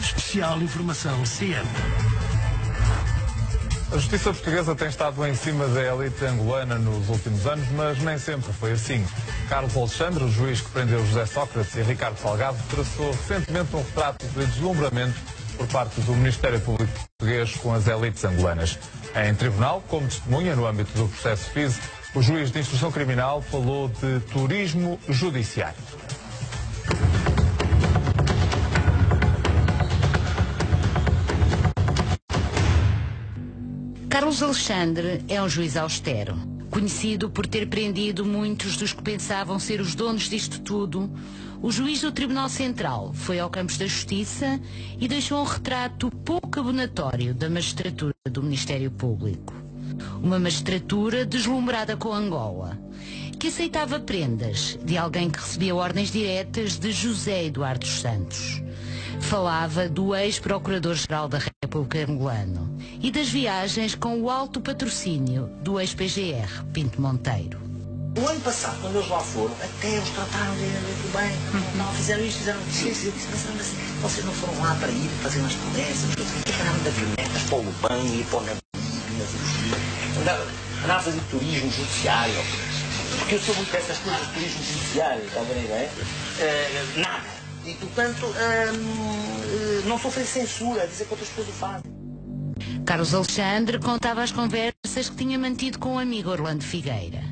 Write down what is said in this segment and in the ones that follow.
Especial Informação CM. A justiça portuguesa tem estado em cima da elite angolana nos últimos anos, mas nem sempre foi assim. Carlos Alexandre, o juiz que prendeu José Sócrates e Ricardo Salgado, traçou recentemente um retrato de deslumbramento por parte do Ministério Público Português com as elites angolanas. Em tribunal, como testemunha no âmbito do processo FISE, o juiz de instrução criminal falou de turismo judiciário. Carlos Alexandre é um juiz austero, conhecido por ter prendido muitos dos que pensavam ser os donos disto tudo. O juiz do Tribunal Central foi ao Campos da Justiça e deixou um retrato pouco abonatório da magistratura do Ministério Público. Uma magistratura deslumbrada com Angola, que aceitava prendas de alguém que recebia ordens diretas de José Eduardo dos Santos. Falava do ex-procurador-geral da República angolano e das viagens com o alto patrocínio do ex-PGR, Pinto Monteiro. O ano passado, quando eles lá foram, até eles trataram dele muito bem. Não, fizeram isto, fizeram aquilo. Eu disse, mas vocês não foram lá para ir fazer umas palestras? Andaram de avionetas para o Luban e para o Namibia. Andaram a fazer turismo judiciário. Porque eu sou muito dessas coisas de turismo judiciário, está a ver a ideia? Nada. E, portanto, não sofrem censura a dizer que outras pessoas o fazem. Carlos Alexandre contava as conversas que tinha mantido com o amigo Orlando Figueira.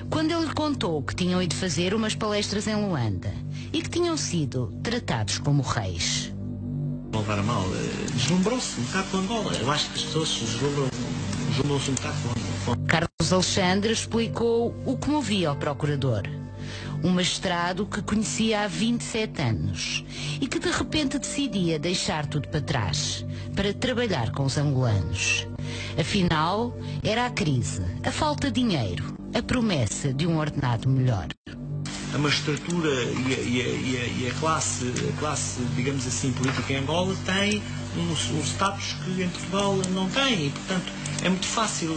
Quando ele lhe contou que tinham ido fazer umas palestras em Luanda e que tinham sido tratados como reis. Não levar a mal, deslumbrou-se um bocado com Angola. Eu acho que as pessoas deslumbram-se um bocado com Angola. Carlos Alexandre explicou o que movia ao procurador. Um magistrado que conhecia há 27 anos e que de repente decidia deixar tudo para trás para trabalhar com os angolanos. Afinal, era a crise, a falta de dinheiro, a promessa de um ordenado melhor. A magistratura e a classe, digamos assim, política em Angola tem um status que em Portugal não tem e, portanto, é muito fácil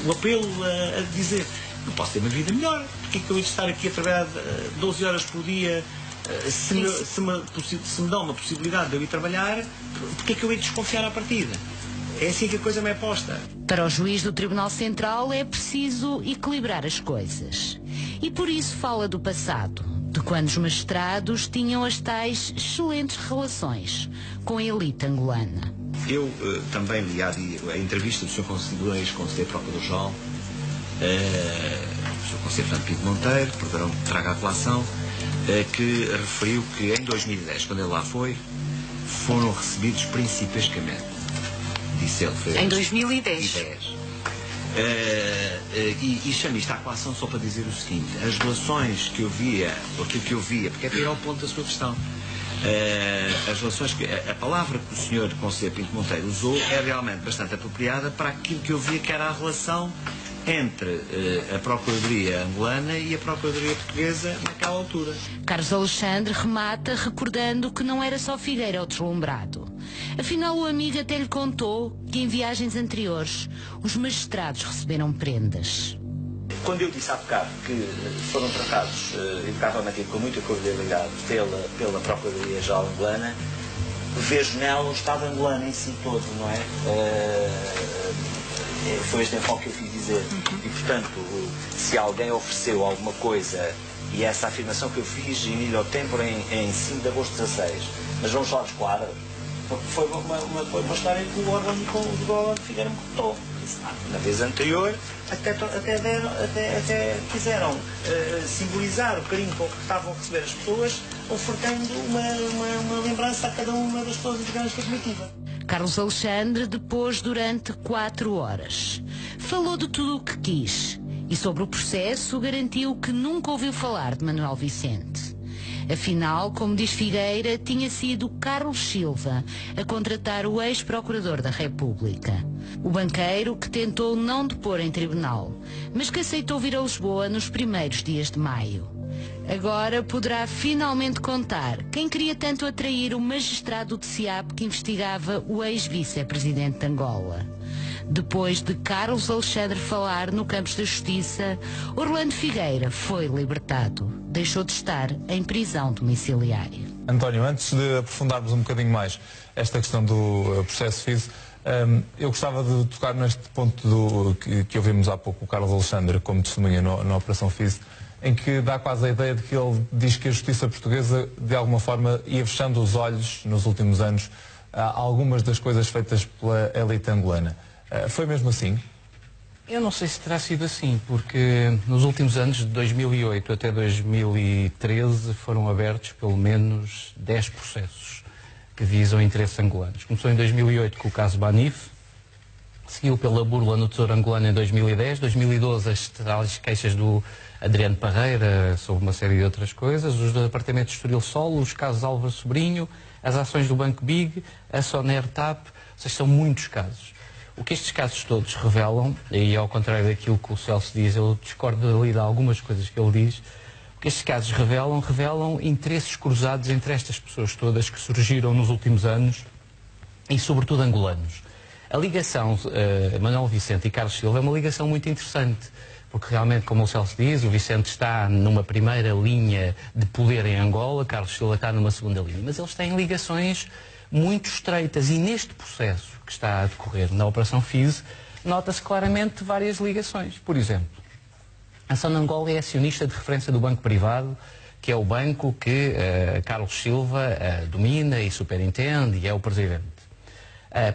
o apelo a dizer: eu posso ter uma vida melhor, porque é que eu ia estar aqui a trabalhar 12 horas por dia, se me dão uma possibilidade de eu ir trabalhar, porque é que eu ia desconfiar à partida? É assim que a coisa me é posta. Para o juiz do Tribunal Central é preciso equilibrar as coisas. E por isso fala do passado, de quando os magistrados tinham as tais excelentes relações com a elite angolana. Eu também li há dia a entrevista do Sr. ex-conselheiro Procurador-Geral, o Sr. Conselheiro Fernando Pinto Monteiro, perdoarão que traga a colação, que referiu que em 2010, quando ele lá foi, foram recebidos principescamente. Disse ele, foi em 2010. E chamo isto à colação só para dizer o seguinte: as relações que eu via, aquilo que eu via, porque é para ir ao ponto da sua questão, as relações que a palavra que o Sr. Conselheiro Pinto Monteiro usou é realmente bastante apropriada para aquilo que eu via que era a relação entre a Procuradoria angolana e a Procuradoria portuguesa naquela altura. Carlos Alexandre remata recordando que não era só Figueira o deslumbrado. Afinal, o amigo até lhe contou que em viagens anteriores os magistrados receberam prendas. Quando eu disse há bocado que foram tratados educavelmente e com muita cordialidade pela Procuradoria-Geral angolana, vejo nela o Estado angolano em si todo, não é? Foi este enfoque que eu fiz dizer. E, portanto, se alguém ofereceu alguma coisa, e essa afirmação que eu fiz em Ilha ao Tempor em 5 de agosto de 16, mas vamos lá desquadrar, porque foi uma história que o Orlando Figueira me contou. Na vez anterior, até quiseram simbolizar o carinho com que estavam a receber as pessoas, ofertando uma lembrança a cada uma das pessoas integrantes da comitiva. Carlos Alexandre depôs durante 4 horas. Falou de tudo o que quis e sobre o processo garantiu que nunca ouviu falar de Manuel Vicente. Afinal, como diz Figueira, tinha sido Carlos Silva a contratar o ex-procurador da República. O banqueiro que tentou não depor em tribunal, mas que aceitou vir a Lisboa nos primeiros dias de maio. Agora poderá finalmente contar quem queria tanto atrair o magistrado de SEAP que investigava o ex-vice-presidente de Angola. Depois de Carlos Alexandre falar no Campos da Justiça, Orlando Figueira foi libertado. Deixou de estar em prisão domiciliária. António, antes de aprofundarmos um bocadinho mais esta questão do processo FIS, eu gostava de tocar neste ponto que ouvimos há pouco o Carlos Alexandre como testemunha na Operação FIS, em que dá quase a ideia de que ele diz que a justiça portuguesa, de alguma forma, ia fechando os olhos nos últimos anos a algumas das coisas feitas pela elite angolana. Foi mesmo assim? Eu não sei se terá sido assim, porque nos últimos anos, de 2008 até 2013, foram abertos pelo menos 10 processos que visam interesses angolanos. Começou em 2008 com o caso Banif, seguiu pela burla no Tesouro Angolano em 2010, 2012 as queixas do Adriano Parreira sobre uma série de outras coisas, os do Departamento de Estoril Sol, os casos Álvaro Sobrinho, as ações do Banco Big, a Soner TAP, ou seja, são muitos casos. O que estes casos todos revelam, e ao contrário daquilo que o Celso diz, eu discordo ali de algumas coisas que ele diz, o que estes casos revelam interesses cruzados entre estas pessoas todas que surgiram nos últimos anos e sobretudo angolanos. A ligação Manuel Vicente e Carlos Silva é uma ligação muito interessante, porque realmente, como o Celso diz, o Vicente está numa primeira linha de poder em Angola, Carlos Silva está numa segunda linha, mas eles têm ligações muito estreitas e neste processo que está a decorrer na Operação FIS, nota-se claramente várias ligações. Por exemplo, a Sonangol é acionista de referência do banco privado, que é o banco que Carlos Silva domina e superintende e é o presidente.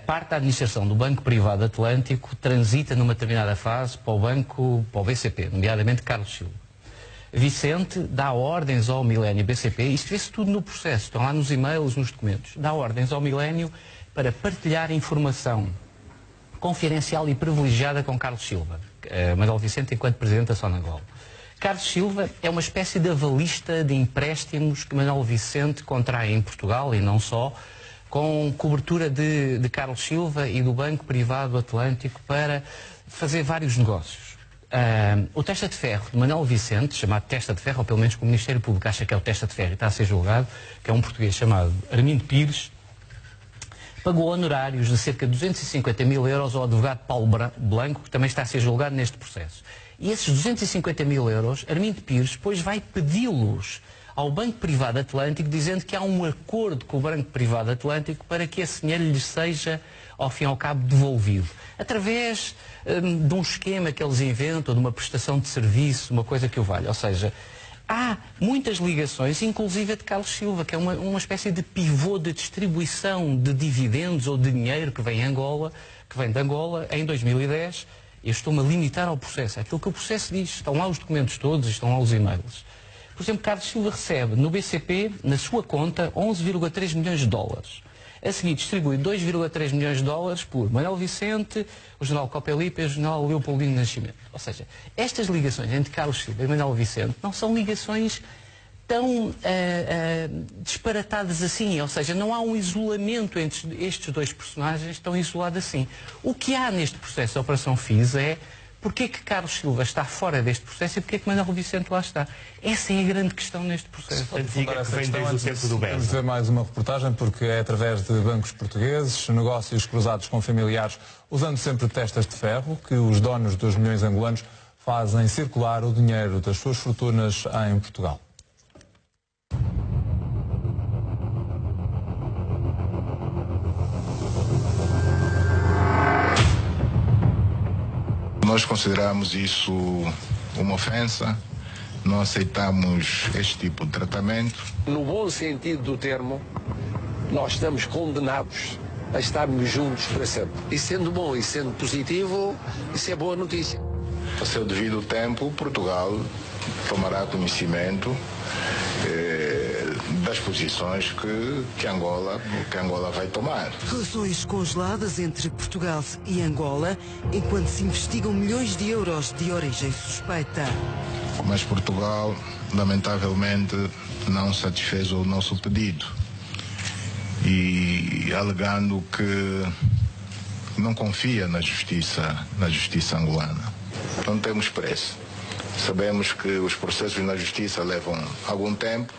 Parte da administração do Banco Privado Atlântico transita numa determinada fase para o BCP, nomeadamente Carlos Silva. Vicente dá ordens ao Milênio BCP, isto vê-se tudo no processo, estão lá nos e-mails, nos documentos, dá ordens ao Milênio para partilhar informação confidencial e privilegiada com Carlos Silva, Manuel Vicente enquanto presidente da Sonangol. Carlos Silva é uma espécie de avalista de empréstimos que Manuel Vicente contrai em Portugal e não só, com cobertura de Carlos Silva e do Banco Privado Atlântico para fazer vários negócios. O testa de ferro de Manuel Vicente, chamado testa de ferro, ou pelo menos que o Ministério Público acha que é o testa de ferro e está a ser julgado, que é um português chamado Armindo Pires, pagou honorários de cerca de 250 mil euros ao advogado Paulo Blanco, que também está a ser julgado neste processo. E esses 250 mil euros, Armindo Pires depois vai pedi-los ao Banco Privado Atlântico, dizendo que há um acordo com o Banco Privado Atlântico para que esse dinheiro lhes seja, ao fim e ao cabo, devolvido. Através de um esquema que eles inventam, de uma prestação de serviço, uma coisa que o valha. Ou seja, há muitas ligações, inclusive a de Carlos Silva, que é uma espécie de pivô de distribuição de dividendos ou de dinheiro que vem de Angola em 2010. Eu estou-me a limitar ao processo. É aquilo que o processo diz. Estão lá os documentos todos, estão lá os e-mails. Por exemplo, Carlos Silva recebe no BCP, na sua conta, 11,3 milhões de dólares. A seguir distribui 2,3 milhões de dólares por Manuel Vicente, o general Copelipe e o general Leopoldino Nascimento. Ou seja, estas ligações entre Carlos Silva e Manuel Vicente não são ligações tão disparatadas assim. Ou seja, não há um isolamento entre estes dois personagens tão isolado assim. O que há neste processo da Operação FIS é porque é que Carlos Silva está fora deste processo e porque é que Manuel Vicente lá está. Essa é a grande questão neste processo. Vamos ver mais uma reportagem, porque é através de bancos portugueses, negócios cruzados com familiares, usando sempre testas de ferro, que os donos dos milhões angolanos fazem circular o dinheiro das suas fortunas em Portugal. Nós consideramos isso uma ofensa, não aceitamos este tipo de tratamento. No bom sentido do termo, nós estamos condenados a estarmos juntos para sempre. E sendo bom e sendo positivo, isso é boa notícia. A seu devido tempo, Portugal tomará conhecimento das posições que Angola vai tomar. Relações congeladas entre Portugal e Angola, enquanto se investigam milhões de euros de origem suspeita. Mas Portugal, lamentavelmente, não satisfez o nosso pedido. E alegando que não confia na justiça angolana. Não temos pressa. Sabemos que os processos na justiça levam algum tempo.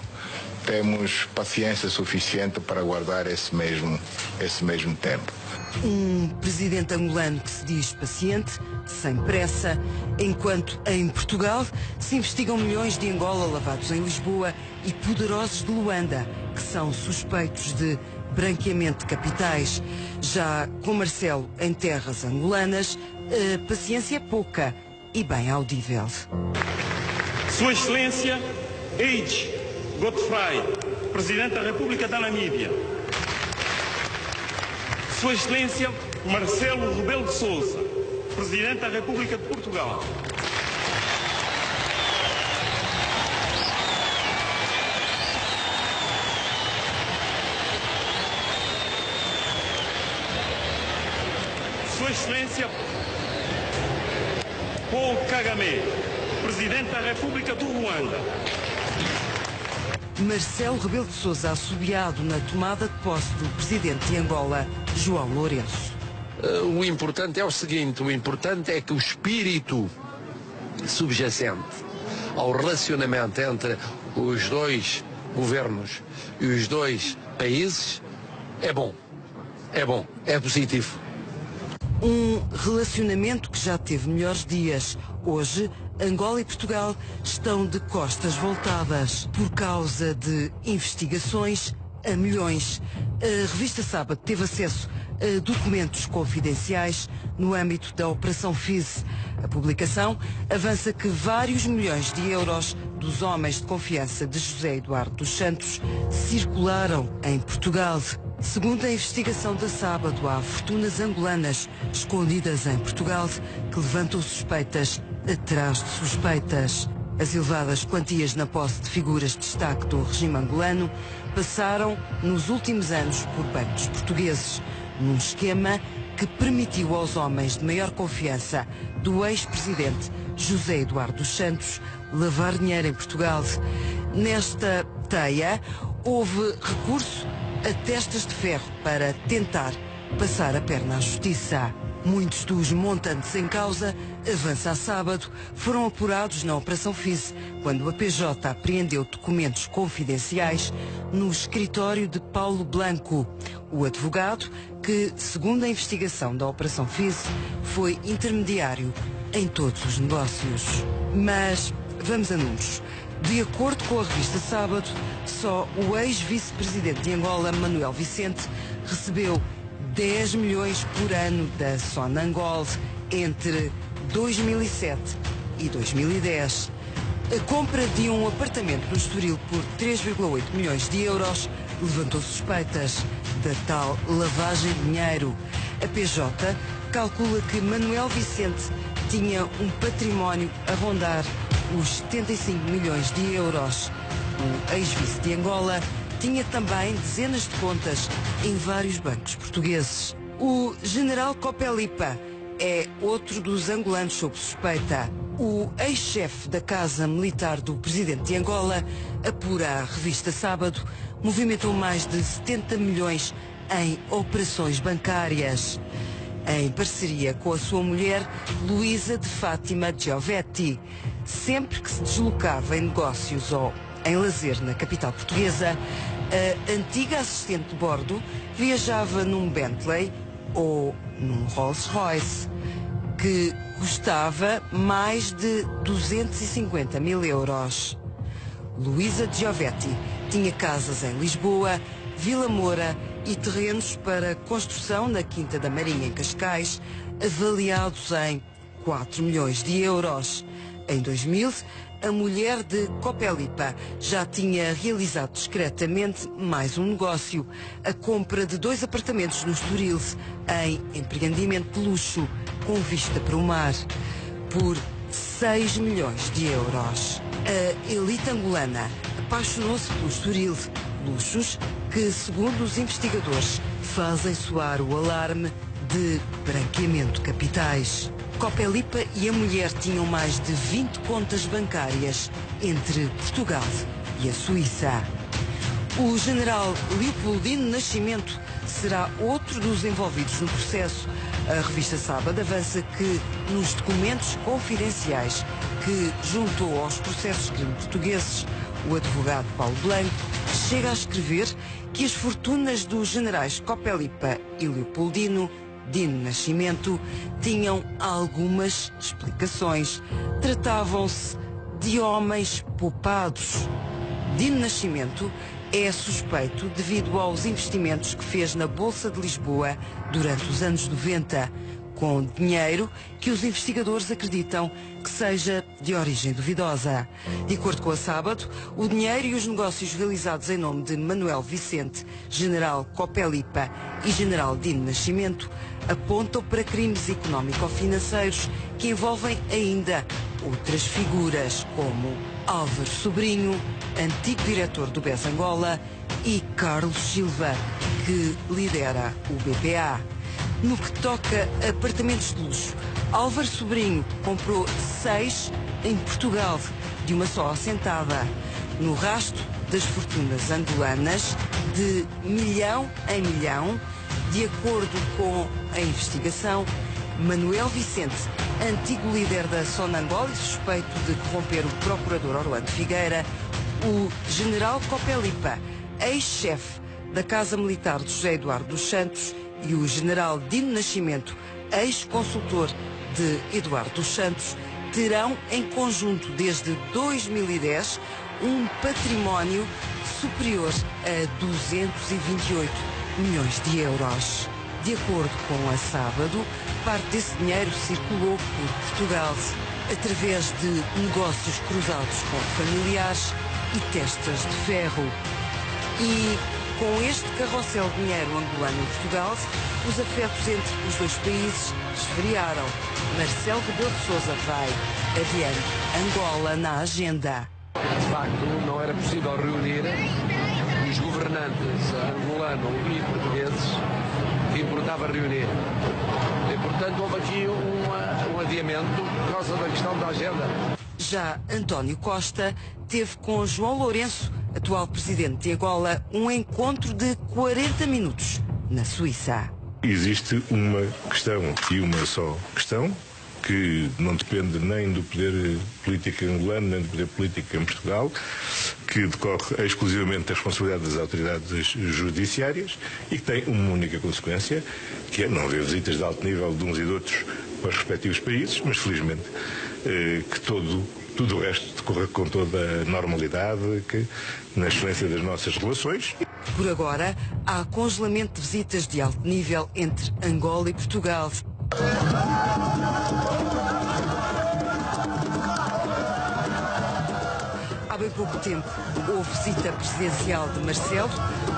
Temos paciência suficiente para aguardar esse mesmo tempo. Um presidente angolano que se diz paciente, sem pressa, enquanto em Portugal se investigam milhões de Angola lavados em Lisboa e poderosos de Luanda que são suspeitos de branqueamento de capitais. Já com Marcelo em terras angolanas, a paciência é pouca e bem audível. Sua Excelência Eide Godfrey, Presidente da República da Namíbia. Sua Excelência Marcelo Rebelo de Sousa, Presidente da República de Portugal. Sua Excelência Paul Kagame, Presidente da República do Ruanda. Marcelo Rebelo de Sousa assobiado na tomada de posse do presidente de Angola, João Lourenço. O importante é o seguinte, o importante é que o espírito subjacente ao relacionamento entre os dois governos e os dois países é bom, é positivo. Um relacionamento que já teve melhores dias. Hoje, Angola e Portugal estão de costas voltadas por causa de investigações a milhões. A revista Sábado teve acesso a documentos confidenciais no âmbito da Operação FIS. A publicação avança que vários milhões de euros dos homens de confiança de José Eduardo dos Santos circularam em Portugal. Segundo a investigação da Sábado, há fortunas angolanas escondidas em Portugal que levantam suspeitas atrás de suspeitas. As elevadas quantias na posse de figuras de destaque do regime angolano passaram nos últimos anos por bancos portugueses, num esquema que permitiu aos homens de maior confiança do ex-presidente José Eduardo dos Santos lavar dinheiro em Portugal. Nesta teia, houve recurso a testas de ferro para tentar passar a perna à justiça. Muitos dos montantes em causa, avança a Sábado, foram apurados na Operação FIS, quando a PJ apreendeu documentos confidenciais no escritório de Paulo Blanco, o advogado que, segundo a investigação da Operação FIS, foi intermediário em todos os negócios. Mas vamos a números. De acordo com a revista Sábado, só o ex-vice-presidente de Angola, Manuel Vicente, recebeu 10 milhões por ano da Sonangol entre 2007 e 2010. A compra de um apartamento no Estoril por 3,8 milhões de euros levantou suspeitas da tal lavagem de dinheiro. A PJ calcula que Manuel Vicente tinha um património a rondar os 75 milhões de euros. O ex-vice de Angola tinha também dezenas de contas em vários bancos portugueses. O general Copelipa é outro dos angolanos sob suspeita. O ex-chefe da Casa Militar do presidente de Angola, apura a revista Sábado, movimentou mais de 70 milhões em operações bancárias, em parceria com a sua mulher, Luísa de Fátima Giovetti. Sempre que se deslocava em negócios ou em lazer na capital portuguesa, a antiga assistente de bordo viajava num Bentley ou num Rolls Royce, que custava mais de 250 mil euros. Luísa Giovetti tinha casas em Lisboa, Vila Moura e terrenos para construção na Quinta da Marinha, em Cascais, avaliados em 4 milhões de euros. Em 2000, a mulher de Copelipa já tinha realizado discretamente mais um negócio, a compra de 2 apartamentos no Estoril, em empreendimento de luxo, com vista para o mar, por 6 milhões de euros. A elite angolana apaixonou-se pelo Estoril, luxos que, segundo os investigadores, fazem soar o alarme de branqueamento de capitais. Copelipa e a mulher tinham mais de 20 contas bancárias entre Portugal e a Suíça. O general Leopoldino Nascimento será outro dos envolvidos no processo. A revista Sábado avança que, nos documentos confidenciais que juntou aos processos de crime portugueses, o advogado Paulo Blanco chega a escrever que as fortunas dos generais Copelipa e Leopoldino Dino Nascimento tinham algumas explicações. Tratavam-se de homens poupados. Dino Nascimento É suspeito devido aos investimentos que fez na Bolsa de Lisboa durante os anos 90, com dinheiro que os investigadores acreditam que seja de origem duvidosa. De acordo com a Sábado, o dinheiro e os negócios realizados em nome de Manuel Vicente, General Copelipa e General Dino Nascimento apontam para crimes económico-financeiros que envolvem ainda outras figuras, como Álvaro Sobrinho, antigo diretor do BES Angola, e Carlos Silva, que lidera o BPA. No que toca a apartamentos de luxo, Álvaro Sobrinho comprou 6 em Portugal, de uma só assentada. No rasto das fortunas angolanas, de milhão em milhão, de acordo com a investigação, Manuel Vicente, antigo líder da Sonangol e suspeito de corromper o procurador Orlando Figueira, o General Copelipa, ex-chefe da Casa Militar de José Eduardo dos Santos, e o General Dino Nascimento, ex-consultor de Eduardo dos Santos, terão em conjunto desde 2010 um património superior a 228 milhões de euros. De acordo com a Sábado, parte desse dinheiro circulou por Portugal através de negócios cruzados com familiares e testas de ferro. E com este carrossel de dinheiro angolano em Portugal, os afetos entre os dois países esfriaram. Marcelo Rebelo de Sousa vai adiante Angola na agenda. De facto, não era possível reunir os governantes angolano e portugueses que importava reunir. E, portanto, houve aqui um adiamento por causa da questão da agenda. Já António Costa teve com João Lourenço, atual presidente de Angola, um encontro de 40 minutos na Suíça. Existe uma questão e uma só questão, que não depende nem do poder político angolano, nem do poder político em Portugal, que decorre exclusivamente da responsabilidade das autoridades judiciárias e que tem uma única consequência, que é não haver visitas de alto nível de uns e de outros para os respectivos países, mas felizmente que tudo o resto decorra com toda a normalidade, que, na excelência das nossas relações. Por agora, há congelamento de visitas de alto nível entre Angola e Portugal. Há bem pouco tempo houve visita presidencial de Marcelo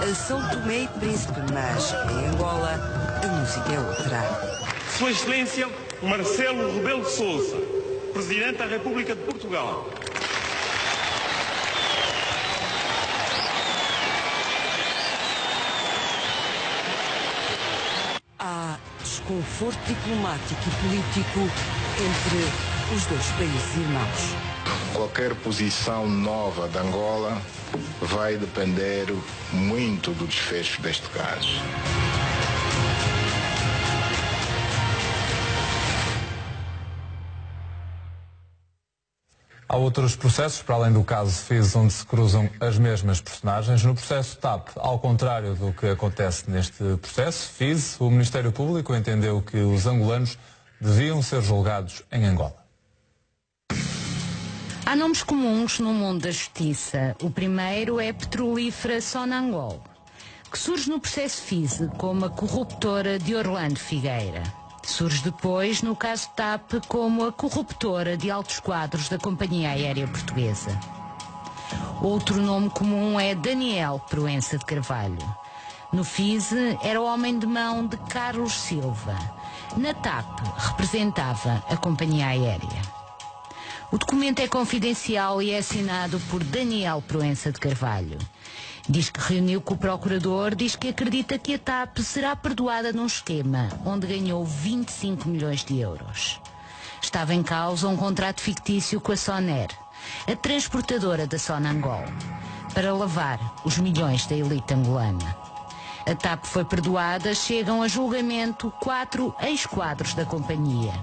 a São Tomé e Príncipe, mas em Angola a música é outra. Sua Excelência Marcelo Rebelo de Sousa, Presidente da República de Portugal. Há desconforto diplomático e político entre os dois países irmãos. Qualquer posição nova de Angola vai depender muito do desfecho deste caso. Há outros processos, para além do caso FIS, onde se cruzam as mesmas personagens. No processo TAP, ao contrário do que acontece neste processo FIS, o Ministério Público entendeu que os angolanos deviam ser julgados em Angola. Há nomes comuns no mundo da justiça. O primeiro é a petrolífera Sonangol, que surge no processo FIS como a corruptora de Orlando Figueira. Surge depois, no caso TAP, como a corruptora de altos quadros da Companhia Aérea Portuguesa. Outro nome comum é Daniel Proença de Carvalho. No FIS, era o homem de mão de Carlos Silva. Na TAP, representava a Companhia Aérea. O documento é confidencial e é assinado por Daniel Proença de Carvalho. Diz que reuniu com o procurador, diz que acredita que a TAP será perdoada num esquema onde ganhou 25 milhões de euros. Estava em causa um contrato fictício com a Sonair, a transportadora da Sonangol, para lavar os milhões da elite angolana. A TAP foi perdoada, chegam a julgamento 4 ex-quadros da companhia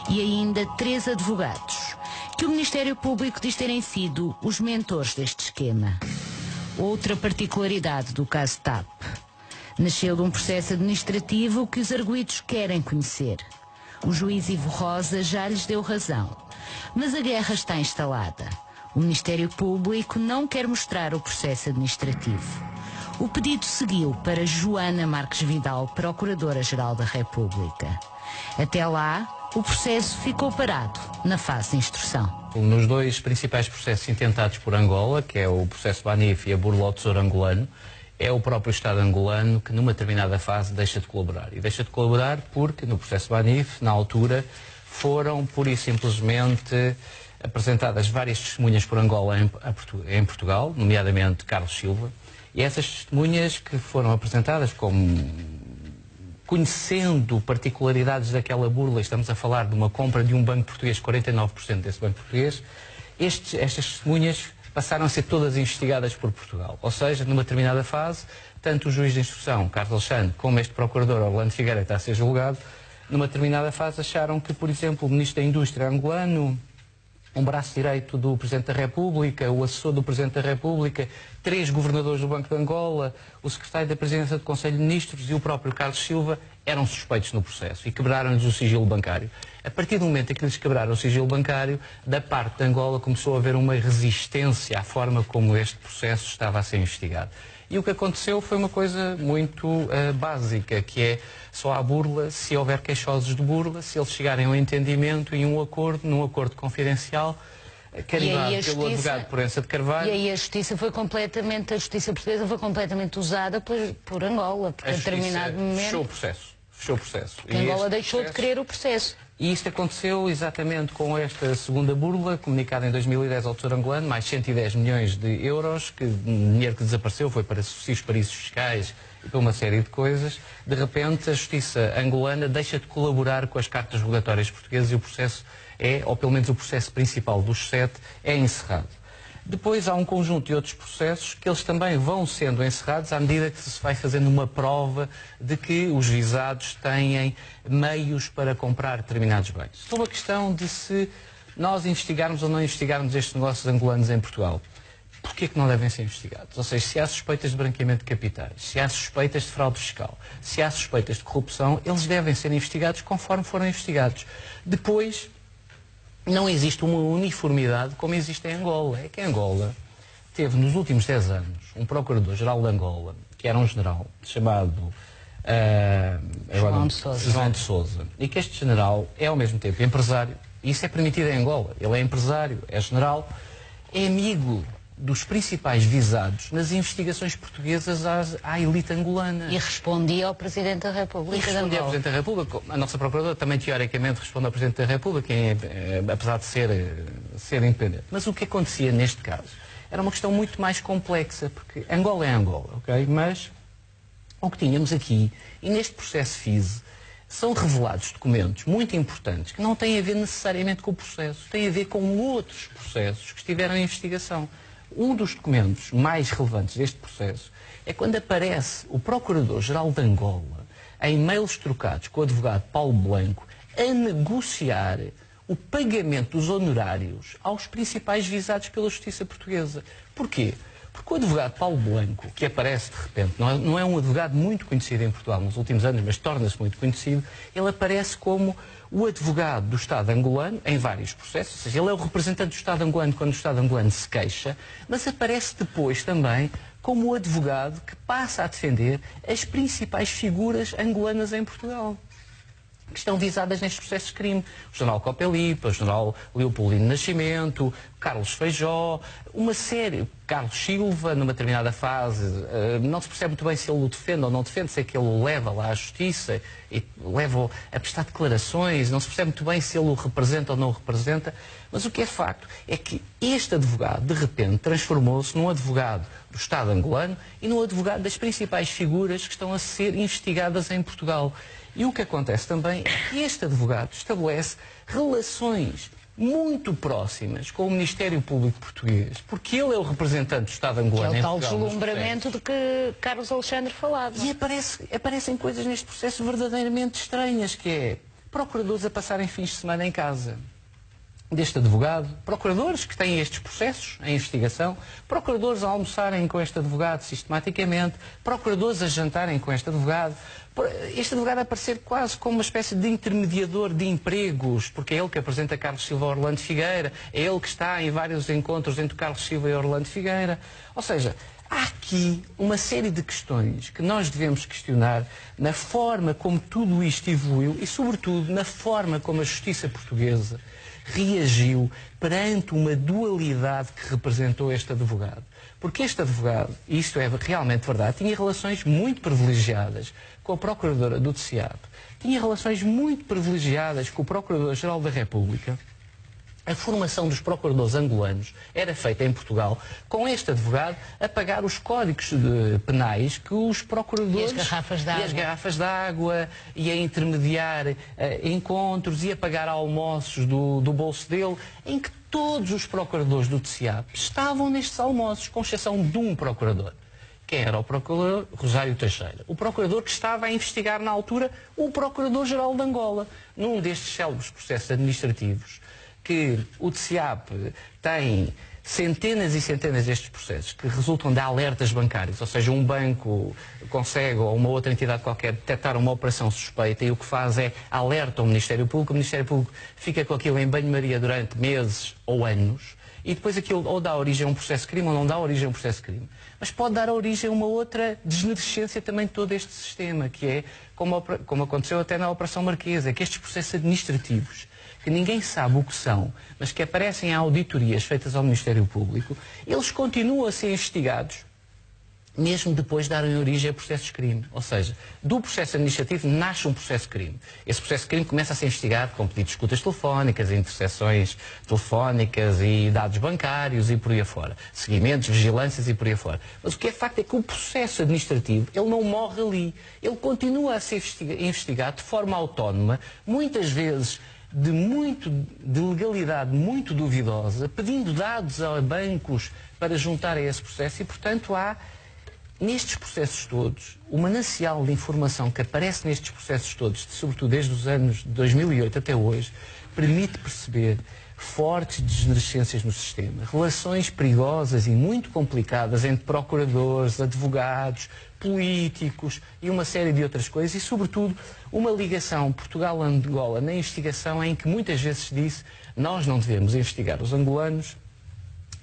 e ainda 3 advogados, que o Ministério Público diz terem sido os mentores deste esquema. Outra particularidade do caso TAP. Nasceu de um processo administrativo que os arguidos querem conhecer. O juiz Ivo Rosa já lhes deu razão. Mas a guerra está instalada. O Ministério Público não quer mostrar o processo administrativo. O pedido seguiu para Joana Marques Vidal, Procuradora-Geral da República. Até lá, o processo ficou parado na fase de instrução. Nos dois principais processos intentados por Angola, que é o processo Banif e a burla ao Tesouro angolano, é o próprio Estado angolano que numa determinada fase deixa de colaborar. E deixa de colaborar porque no processo Banif, na altura, foram pura e simplesmente apresentadas várias testemunhas por Angola em Portugal, nomeadamente Carlos Silva, e essas testemunhas que foram apresentadas como conhecendo particularidades daquela burla, estamos a falar de uma compra de um banco português, 49% desse banco português, estas testemunhas passaram a ser todas investigadas por Portugal. Ou seja, numa determinada fase, tanto o juiz de instrução, Carlos Alexandre, como este procurador, Orlando Figueira, que está a ser julgado, numa determinada fase acharam que, por exemplo, o Ministro da Indústria angolano, um braço direito do Presidente da República, o assessor do Presidente da República, 3 governadores do Banco de Angola, o secretário da Presidência do Conselho de Ministros e o próprio Carlos Silva eram suspeitos no processo e quebraram-lhes o sigilo bancário. A partir do momento em que lhes quebraram o sigilo bancário, da parte de Angola começou a haver uma resistência à forma como este processo estava a ser investigado. E o que aconteceu foi uma coisa muito básica, que é só há burla se houver queixosos de burla, se eles chegarem a um entendimento e num acordo confidencial, carimbado pelo advogado Proença de Carvalho. E aí a justiça portuguesa foi completamente usada por Angola, porque a determinado momento fechou o processo. Angola deixou de querer o processo. E isto aconteceu exatamente com esta segunda burla, comunicada em 2010 ao Tesouro angolano, mais 110 milhões de euros, que dinheiro que desapareceu foi para subsídios paraísos fiscais e para uma série de coisas. De repente, a justiça angolana deixa de colaborar com as cartas rogatórias portuguesas e o processo ou pelo menos o processo principal dos 7, é encerrado. Depois há um conjunto de outros processos que eles também vão sendo encerrados à medida que se vai fazendo uma prova de que os visados têm meios para comprar determinados bens. Sobre a questão de se nós investigarmos ou não investigarmos estes negócios angolanos em Portugal, porquê é que não devem ser investigados? Ou seja, se há suspeitas de branqueamento de capitais, se há suspeitas de fraude fiscal, se há suspeitas de corrupção, eles devem ser investigados conforme foram investigados. Depois, não existe uma uniformidade como existe em Angola. É que Angola teve nos últimos 10 anos um procurador-geral de Angola, que era um general, chamado João de Sousa, e que este general é ao mesmo tempo empresário, e isso é permitido em Angola. Ele é empresário, é general, é amigo dos principais visados nas investigações portuguesas à elite angolana. E respondia ao Presidente da República. E respondia ao Presidente da República. A nossa Procuradora também, teoricamente, responde ao Presidente da República, apesar de ser independente. Mas o que acontecia neste caso era uma questão muito mais complexa, porque Angola é Angola, ok? Mas o que tínhamos aqui, e neste processo FISE, são revelados documentos muito importantes que não têm a ver necessariamente com o processo, têm a ver com outros processos que estiveram em investigação. Um dos documentos mais relevantes deste processo é quando aparece o Procurador-Geral de Angola, em e-mails trocados com o advogado Paulo Blanco, a negociar o pagamento dos honorários aos principais visados pela Justiça Portuguesa. Porquê? Porque o advogado Paulo Blanco, que aparece de repente, não é um advogado muito conhecido em Portugal nos últimos anos, mas torna-se muito conhecido, ele aparece como o advogado do Estado angolano em vários processos, ou seja, ele é o representante do Estado angolano quando o Estado angolano se queixa, mas aparece depois também como o advogado que passa a defender as principais figuras angolanas em Portugal, que estão visadas nestes processos de crime. O general Copelipa, o general Leopoldino Nascimento, Carlos Feijó, uma série, Carlos Silva, numa determinada fase, não se percebe muito bem se ele o defende ou não defende, se é que ele o leva lá à justiça e leva a prestar declarações, não se percebe muito bem se ele o representa ou não o representa, mas o que é facto é que este advogado, de repente, transformou-se num advogado do Estado angolano e num advogado das principais figuras que estão a ser investigadas em Portugal. E o que acontece também é que este advogado estabelece relações muito próximas com o Ministério Público Português, porque ele é o representante do Estado angolano. É o tal deslumbramento de que Carlos Alexandre falava. E aparecem coisas neste processo verdadeiramente estranhas, que é procuradores a passarem fins de semana em casa. deste advogado, procuradores que têm estes processos em investigação, procuradores a almoçarem com este advogado sistematicamente, procuradores a jantarem com este advogado a aparecer quase como uma espécie de intermediador de empregos, porque é ele que apresenta Carlos Silva a Orlando Figueira, é ele que está em vários encontros entre Carlos Silva e Orlando Figueira. Ou seja, há aqui uma série de questões que nós devemos questionar na forma como tudo isto evoluiu e, sobretudo, na forma como a justiça portuguesa reagiu perante uma dualidade que representou este advogado. Porque este advogado, e isto é realmente verdade, tinha relações muito privilegiadas com a Procuradora do TSEAP, tinha relações muito privilegiadas com o Procurador-Geral da República. A formação dos procuradores angolanos era feita em Portugal com este advogado a pagar os códigos penais que os procuradores... E as garrafas de água. E a intermediar encontros e a pagar almoços do bolso dele, em que todos os procuradores do TSEAP estavam nestes almoços, com exceção de um procurador. Quem era o procurador? Rosário Teixeira. O procurador que estava a investigar na altura o Procurador-Geral de Angola, num destes célebres processos administrativos, que o TSEAP tem centenas e centenas destes processos que resultam de alertas bancários, ou seja, um banco consegue, ou uma outra entidade qualquer, detectar uma operação suspeita e o que faz é alerta ao Ministério Público, o Ministério Público fica com aquilo em banho-maria durante meses ou anos e depois aquilo ou dá origem a um processo de crime ou não dá origem a um processo de crime. Mas pode dar origem a uma outra desnerescência também de todo este sistema, que é, como aconteceu até na Operação Marquesa, que estes processos administrativos, que ninguém sabe o que são, mas que aparecem em auditorias feitas ao Ministério Público, eles continuam a ser investigados, mesmo depois de darem origem a processos de crime. Ou seja, do processo administrativo nasce um processo de crime. Esse processo de crime começa a ser investigado com pedidos de escutas telefónicas, interseções telefónicas e dados bancários e por aí afora. Seguimentos, vigilâncias e por aí afora. Mas o que é facto é que o processo administrativo, ele não morre ali. Ele continua a ser investigado de forma autónoma, muitas vezes de legalidade muito duvidosa, pedindo dados a bancos para juntar a esse processo e, portanto, há nestes processos todos, o manancial de informação que aparece nestes processos todos, sobretudo desde os anos de 2008 até hoje, permite perceber fortes desnerescências no sistema, relações perigosas e muito complicadas entre procuradores, advogados, políticos e uma série de outras coisas e, sobretudo, uma ligação Portugal-Angola na investigação em que muitas vezes se disse nós não devemos investigar os angolanos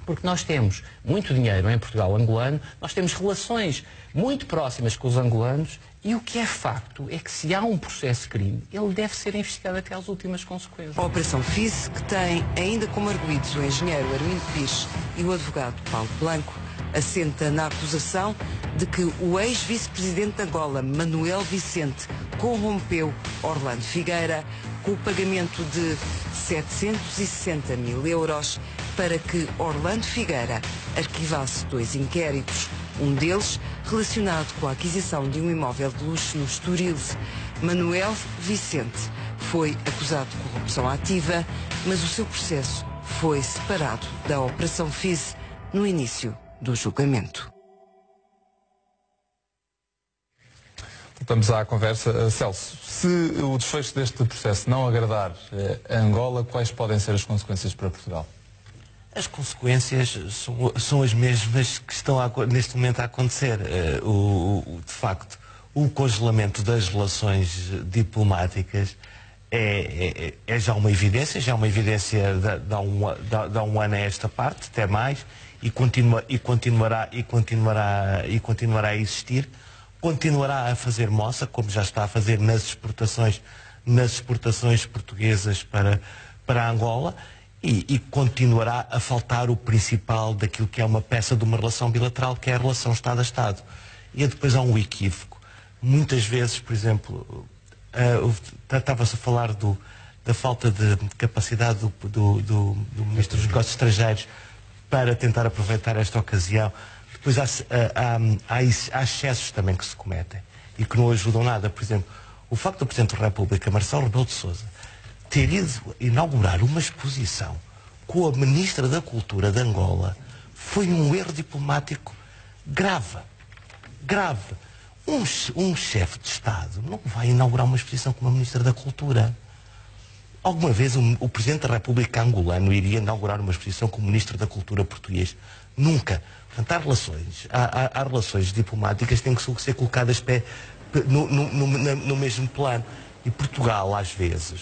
porque nós temos muito dinheiro em Portugal angolano, nós temos relações muito próximas com os angolanos e o que é facto é que se há um processo de crime, ele deve ser investigado até às últimas consequências. A Operação FIS, que tem ainda como arguidos o engenheiro Armindo Pires e o advogado Paulo Blanco, assenta na acusação de que o ex-vice-presidente de Angola, Manuel Vicente, corrompeu Orlando Figueira com o pagamento de 760 mil euros para que Orlando Figueira arquivasse 2 inquéritos, um deles relacionado com a aquisição de um imóvel de luxo no Estoril. Manuel Vicente foi acusado de corrupção ativa, mas o seu processo foi separado da Operação FIS no início do julgamento. Voltamos à conversa. Celso, se o desfecho deste processo não agradar a Angola, quais podem ser as consequências para Portugal? As consequências são as mesmas que estão neste momento a acontecer. De facto, o congelamento das relações diplomáticas é já uma evidência de há um ano a esta parte, até mais, e continuará a existir, continuará a fazer moça, como já está a fazer nas exportações portuguesas para Angola, e continuará a faltar o principal daquilo que é uma peça de uma relação bilateral, que é a relação Estado a Estado. E depois há um equívoco. Muitas vezes, por exemplo, estava-se a falar da falta de capacidade do Ministro dos Negócios Estrangeiros para tentar aproveitar esta ocasião. Depois há excessos também que se cometem e que não ajudam nada. Por exemplo, o facto do Presidente da República, Marcelo Rebelo de Sousa, ter ido inaugurar uma exposição com a Ministra da Cultura de Angola foi um erro diplomático grave. Um chefe de Estado não vai inaugurar uma exposição com uma Ministra da Cultura. Alguma vez o Presidente da República angolano iria inaugurar uma exposição como Ministro da Cultura português? Nunca. Portanto, há relações diplomáticas que têm que ser colocadas no mesmo plano. E Portugal, às vezes,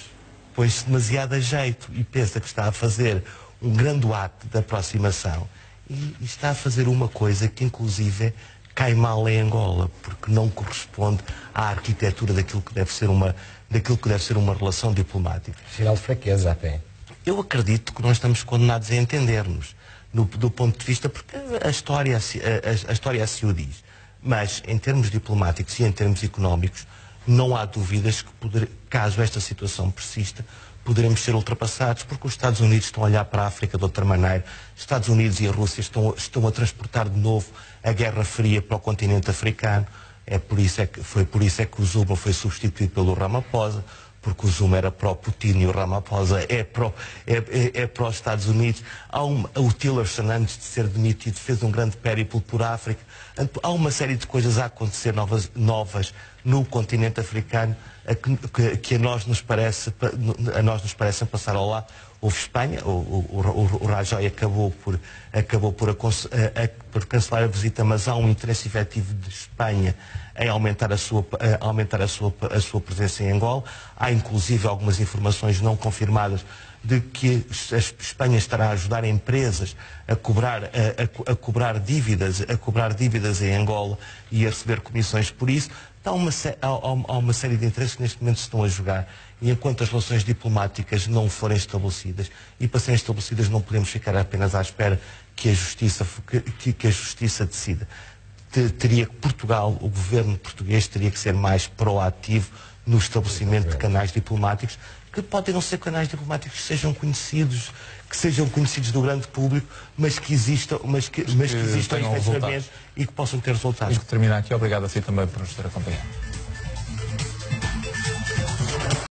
põe-se demasiado a jeito e pensa que está a fazer um grande ato de aproximação e está a fazer uma coisa que, inclusive, cai mal em Angola, porque não corresponde à arquitetura daquilo que deve ser uma relação diplomática. Sinal de fraqueza até. Eu acredito que nós estamos condenados a entender-nos, do ponto de vista, porque a história assim o diz. Mas, em termos diplomáticos e em termos económicos, não há dúvidas que, caso esta situação persista, poderemos ser ultrapassados, porque os Estados Unidos estão a olhar para a África de outra maneira. Os Estados Unidos e a Rússia estão a transportar de novo a Guerra Fria para o continente africano. Foi por isso que o Zuma foi substituído pelo Ramaphosa, porque o Zuma era pró-Putin e o Ramaphosa é pró os Estados Unidos. O Tillerson, antes de ser demitido, fez um grande périplo por África. Há uma série de coisas a acontecer novas no continente africano que a nós nos parecem passar ao lado. Houve Espanha, o Rajoy acabou por cancelar a visita, mas há um interesse efetivo de Espanha em aumentar a sua presença em Angola. Há inclusive algumas informações não confirmadas de que a Espanha estará a ajudar empresas a cobrar dívidas em Angola e a receber comissões por isso. Há uma série de interesses que neste momento se estão a jogar, e enquanto as relações diplomáticas não forem estabelecidas, e para serem estabelecidas não podemos ficar apenas à espera que a justiça decida. Portugal, o governo português, teria que ser mais proativo no estabelecimento de canais diplomáticos, que podem não ser canais diplomáticos que sejam conhecidos do grande público, mas que existam efetivamente e que possam ter resultados. Temos que terminar aqui. Obrigado a si também por nos ter acompanhado.